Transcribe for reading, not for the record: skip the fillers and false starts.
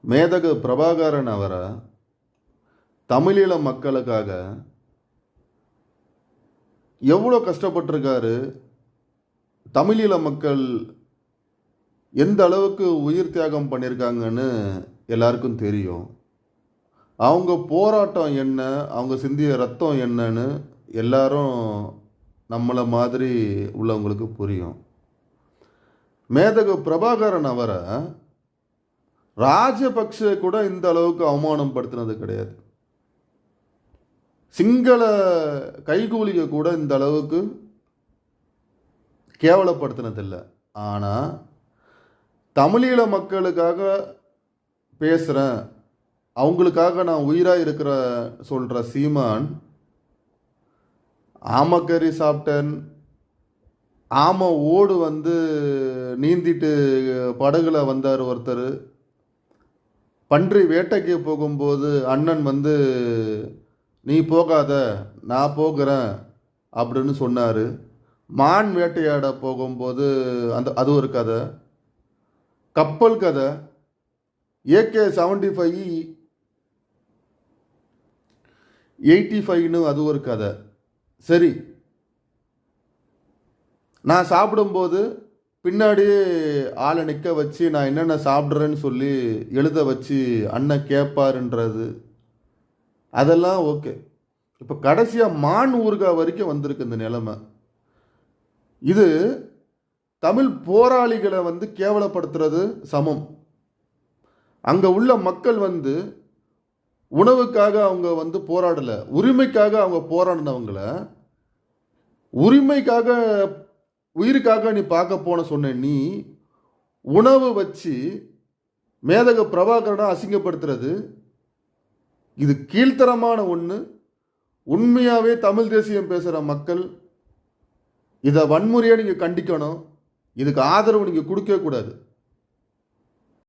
மேதகு பிரபாகரன் அவரை தமிழீழ மக்களுக்காக எவ்வளோ கஷ்டப்பட்டிருக்காரு. தமிழீழ மக்கள் எந்த அளவுக்கு உயிர் தியாகம் பண்ணியிருக்காங்கன்னு எல்லாருக்கும் தெரியும். அவங்க போராட்டம் என்ன, அவங்க சிந்திய ரத்தம் என்னன்னு எல்லாரும் நம்மளை மாதிரி உள்ளவங்களுக்கு புரியும். மேதகு பிரபாகரன் அவரை ராஜபக்சே கூட இந்த அளவுக்கு அவமானம் படுத்தினது கிடையாது. சிங்கள கைகூலிக கூட இந்த அளவுக்கு கேவலப்படுத்தினதில்லை. ஆனால் தமிழீழ மக்களுக்காக பேசுகிறேன், அவங்களுக்காக நான் உயிராக இருக்கிற சொல்கிற சீமான் ஆமக்கறி சாப்பிட்டேன், ஆமை ஓடு நீந்திட்டு படகுல வந்தார் ஒருத்தர். பன்றி வேட்டைக்கு போகும்போது அண்ணன் நீ போகாத நான் போகிறேன் அப்படின்னு சொன்னார். மான் வேட்டையாட போகும்போது அது ஒரு கதை. கப்பல் கதை, AK-75 85ன்னு அது ஒரு கதை. சரி, நான் சாப்பிடும்போது பின்னாடியே ஆளை நிற்க வச்சு நான் என்னென்ன சாப்பிட்றேன்னு சொல்லி எழுத வச்சு அண்ணன் கேட்பாருன்றது அதெல்லாம் ஓகே. இப்போ கடைசியாக மான் ஊறுகாய் வரைக்கும் வந்திருக்கு இந்த நிலைமை. இது தமிழ் போராளிகளை கேவலப்படுத்துறது சமம். அங்கே உள்ள மக்கள் உணவுக்காக அவங்க போராடலை, உரிமைக்காக அவங்க போராடினவங்கள உரிமைக்காக உயிருக்காக நீ பார்க்க போன சொன்ன நீ உணவு வச்சு மேதகு பிரபாகரனை அசிங்கப்படுத்துறது இது கீழ்த்தரமான ஒன்று. உண்மையாகவே தமிழ் தேசியம் பேசுகிற மக்கள் இதை வன்முறையாக நீங்கள் கண்டிக்கணும். இதுக்கு ஆதரவு நீங்கள் கொடுக்கவே கூடாது.